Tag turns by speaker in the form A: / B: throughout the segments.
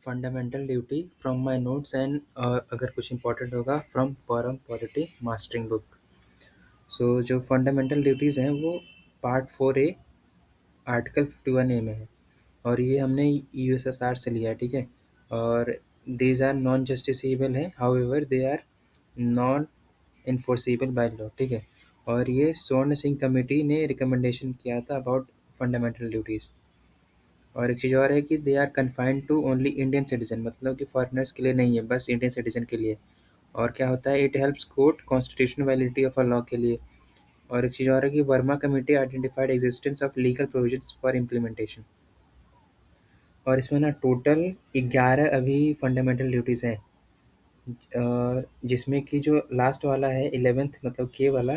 A: Fundamental duty from my notes and अगर कुछ important होगा from forum polity mastering book. So जो fundamental duties हैं वो पार्ट 4A आर्टिकल 51A में है और ये हमने यूएसएसआर से लिया है, ठीक है। और दीज आर नॉन जस्टिसेबल हैं, however they are non enforceable by law, ठीक है। और ये स्वर्ण सिंह कमेटी ने रिकमेंडेशन किया था अबाउट फंडामेंटल ड्यूटीज़। और एक चीज़ और है कि they are confined to only Indian citizen, मतलब कि फॉरेनर्स के लिए नहीं है, बस इंडियन सिटीजन के लिए। और क्या होता है, it helps court constitutional validity of a law के लिए। और एक चीज़ और है कि Verma committee identified existence of legal provisions for implementation. और इसमें ना टोटल 11 अभी फंडामेंटल ड्यूटीज़ हैं, जिसमें कि जो लास्ट वाला है 11th मतलब के वाला,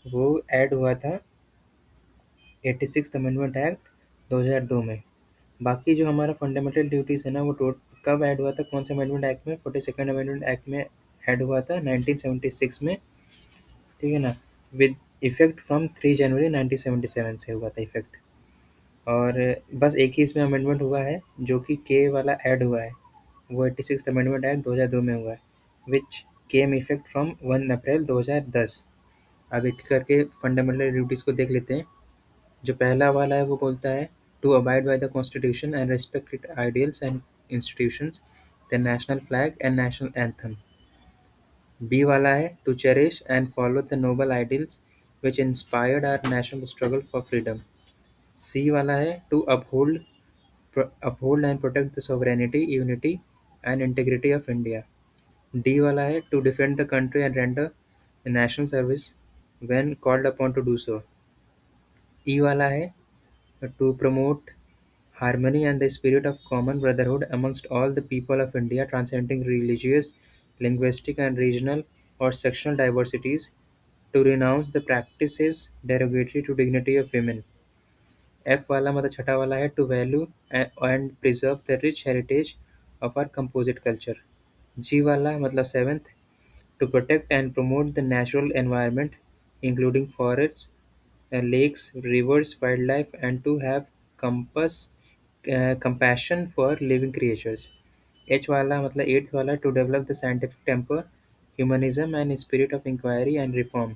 A: वो ऐड हुआ था 86 अमेंडमेंट एक्ट 2002 में। बाकी जो हमारा फंडामेंटल ड्यूटीज़ है ना, वो कब ऐड हुआ था, कौन से अमेंडमेंट एक्ट में, 42nd अमेंडमेंट एक्ट में ऐड हुआ था 1976 में, ठीक है ना। विद इफेक्ट फ्रॉम 3 जनवरी 1977 से हुआ था इफेक्ट। और बस एक ही इसमें अमेंडमेंट हुआ है जो कि के वाला ऐड हुआ है, वो 86 अमेंडमेंट एक्ट 2002 में हुआ है, विच केम इफेक्ट फ्रॉम 1 अप्रैल 2010। अब एक करके फंडामेंटल ड्यूटीज़ को देख लेते हैं। जो पहला वाला है वो बोलता है to abide by the constitution and respect it ideals and institutions, the national flag and national anthem. B वाला है to cherish and follow the noble ideals which inspired our national struggle for freedom. C वाला है to uphold and protect the sovereignty, unity and integrity of India. D वाला है to defend the country and render national service when called upon to do so. ई वाला है to promote harmony and the spirit of common brotherhood amongst all the people of India, transcending religious, linguistic, and regional or sectional diversities, to renounce the practices derogatory to dignity of women. F वाला मतलब छठा वाला है to value and preserve the rich heritage of our composite culture. G वाला मतलब seventh to protect and promote the natural environment, including forests, lakes, rivers, wildlife, and to have compassion for living creatures. H वाला मतलब eighth वाला to develop the scientific temper, humanism, and spirit of inquiry and reform.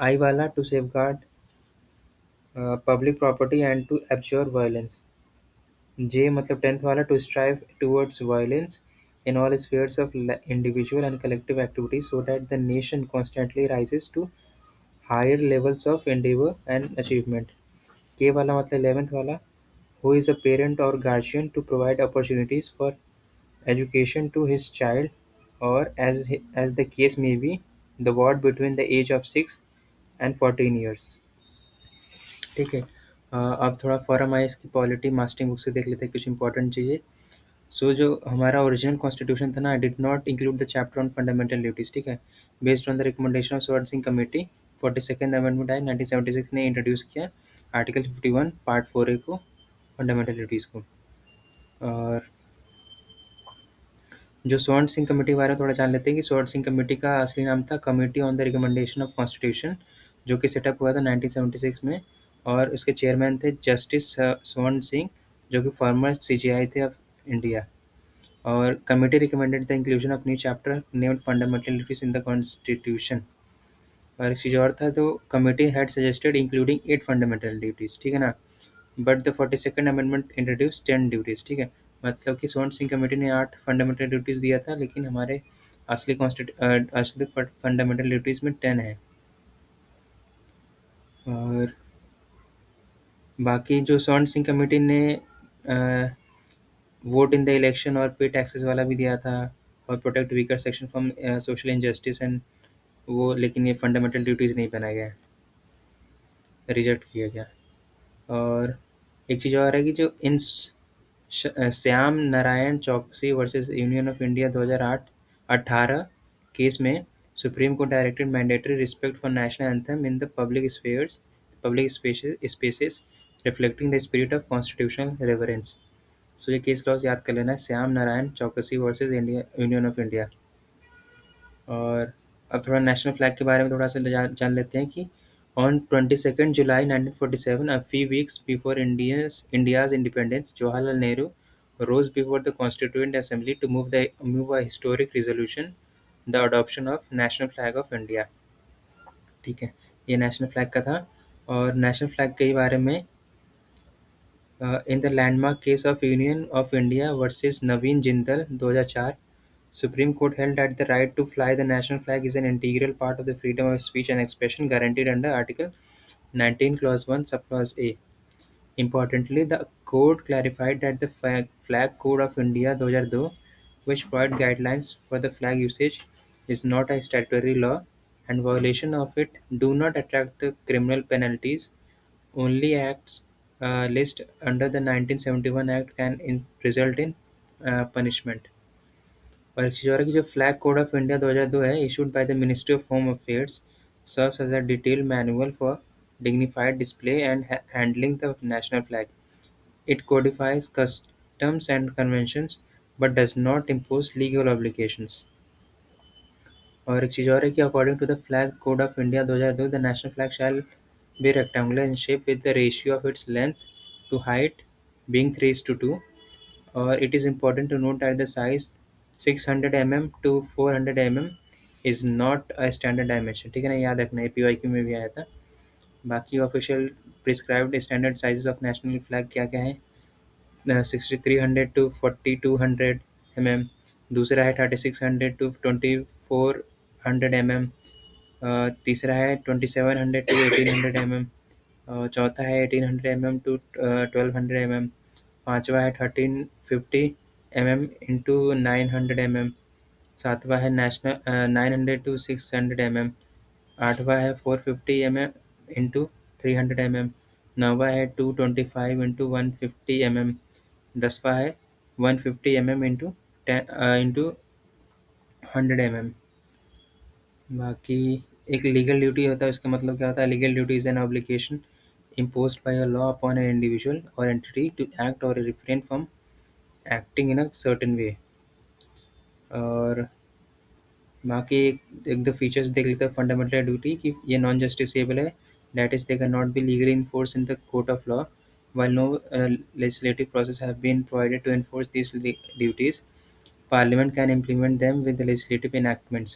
A: I वाला to safeguard public property and to abjure violence. J मतलब tenth वाला to strive towards violence in all spheres of individual and collective activities so that the nation constantly rises to higher levels of endeavor and achievement. K वाला मतलब 11th वाला who is a parent or guardian to provide opportunities for education to his child, or as the case may be, the ward between the age of 6 and 14 years, ठीक है। अब थोड़ा forum eyes की polity mastering book से देख लेते हैं कुछ इंपॉर्टेंट चीज़ें। सो जो हमारा ओरिजिनल कॉन्स्टिट्यूशन था ना, did not include the chapter on fundamental duties, ठीक है। Based on the recommendation of स्वर्ण Singh committee, 42nd amendment act 1976 ने इंट्रोड्यूस किया आर्टिकल 51 पार्ट 4A को, फंडामेंटल ड्यूटीज़ को। और जो स्वर्ण सिंह कमेटी के बारे में थोड़ा जान लेते हैं कि स्वर्ण सिंह कमेटी का असली नाम था committee on the recommendation of constitution, जो कि सेटअप हुआ था 1976 में। और उसके चेयरमैन थे जस्टिस स्वर्ण सिंह, जो कि फॉर्मर CJI थे ऑफ इंडिया। और committee recommended the inclusion of new chapter named fundamental duties in the constitution. और एक चीज़ और था, तो committee had suggested including 8 fundamental duties, ठीक है ना। But the 42nd amendment introduce 10 duties, ठीक है। मतलब कि स्वर्ण सिंह कमेटी ने 8 फंडामेंटल ड्यूटीज़ दिया था, लेकिन हमारे असली फंडामेंटल ड्यूटीज़ में 10 है। और बाकी जो स्वर्ण सिंह कमेटी ने वोट इन द इलेक्शन और पे टैक्सेस वाला भी दिया था, और protect weaker section from social injustice and वो, लेकिन ये फंडामेंटल ड्यूटीज़ नहीं बनाया गया, रिजेक्ट किया गया। और एक चीज़ और है कि जो Shyam Narayan Chouksey versus union of India 2018 case में supreme court directed mandatory respect for national anthem in the public spaces reflecting the spirit of constitutional reverence. So ये केस लॉज याद कर लेना है, Shyam Narayan Chouksey versus India union of India. और अब थोड़ा national flag के बारे में थोड़ा सा जान लेते हैं कि on 22nd July 1947, a few weeks before India's independence, Jawaharlal Nehru rose before the Constituent Assembly to move a historic resolution, the adoption of national flag of India. ठीक है, ये नेशनल फ्लैग का था। और नेशनल फ्लैग के बारे में in the landmark case of union of India versus Naveen Jindal 2004, Supreme Court held that the right to fly the national flag is an integral part of the freedom of speech and expression guaranteed under Article 19, Clause 1, Subclause A. Importantly, the court clarified that the Flag Code of India 2002, which provides guidelines for the flag usage, is not a statutory law, and violation of it do not attract the criminal penalties. Only acts list under the 1971 Act can result in punishment. और एक चीज़ और है कि जो flag code of India 2002 है, issued by the Ministry of Home Affairs, serves as a detailed manual for dignified display and handling the national flag. It codifies customs and conventions but does not impose legal obligations. और एक चीज़ और है कि according to the flag code of India 2002, the national flag shall be rectangular in shape with the ratio of its length to height being 3:2. Or it is important to note that the size 600 mm to 400 mm is not a standard dimension. ठीक है ना, याद रखना, APYQ में भी आया था। बाकी official prescribed standard sizes of national flag क्या क्या है? 6300 to 4200 mm, दूसरा है 3600 to 2400 mm, तीसरा है 2700 to 1800 mm, चौथा है 1800 mm to 1200 mm, पांचवा है 1350 mm into 900 mm, सातवां है नेशनल 900 to 600 mm, आठवां है 450 mm into 300 mm, नौवां है 225 into 150 mm, दसवां है 150 mm into 100 mm। बाकी एक लीगल ड्यूटी होता है, उसका मतलब क्या होता है? Legal duty is an obligation imposed by a law upon an individual or entity to act or refrain from acting in a certain way. और बाकी एक दो फीचर्स देख लेते हैं फंडामेंटल ड्यूटी कि ये नॉन जस्टिसेबल है, that is they can not be legally enforce in the court of law while no legislative process have been provided to enforce these duties. Parliament can implement them with the legislative enactments.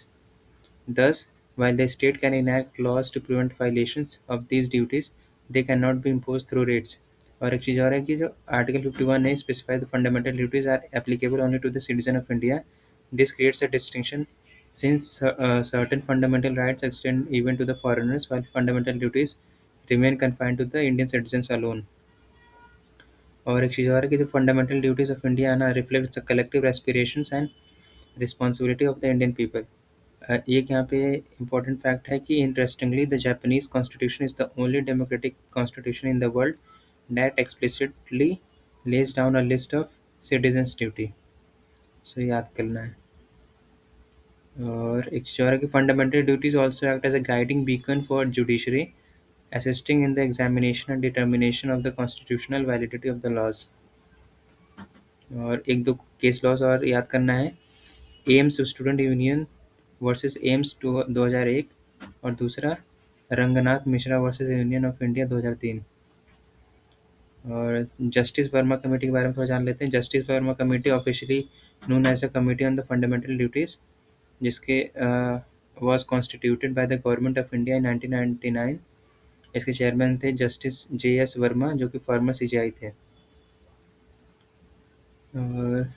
A: Thus, while the state can enact laws to prevent violations of these duties, they cannot be imposed through rates. और एक चीज़ और है कि जो article 51 है, specify the fundamental duties are applicable only to the citizen of India. This creates a distinction since certain fundamental rights extend even to the foreigners, while fundamental duties remain confined to the Indian citizens alone. और एक चीज़ और है कि जो fundamental duties of India ना reflects the collective aspirations and responsibility of the Indian people. एक यहाँ पे इम्पोर्टेंट फैक्ट है कि interestingly the Japanese constitution is the only democratic constitution in the world that explicitly lays down a list of citizens duty. So याद करना है। और एक चीज़ और है कि fundamental duties also act as a guiding beacon for judiciary, assisting in the examination and determination of the constitutional validity of the laws. और एक दो केस लॉज और याद करना है। AIIMS student union versus AIIMS 2001, और दूसरा Ranganath Mishra versus union of India 2003। और जस्टिस वर्मा कमेटी के बारे में थोड़ा जान लेते हैं। Justice Verma committee officially known as a committee on the fundamental duties, जिसके was constituted by the government of India in 1999। इसके चेयरमैन थे जस्टिस JS वर्मा, जो कि फॉर्मर CJI थे। और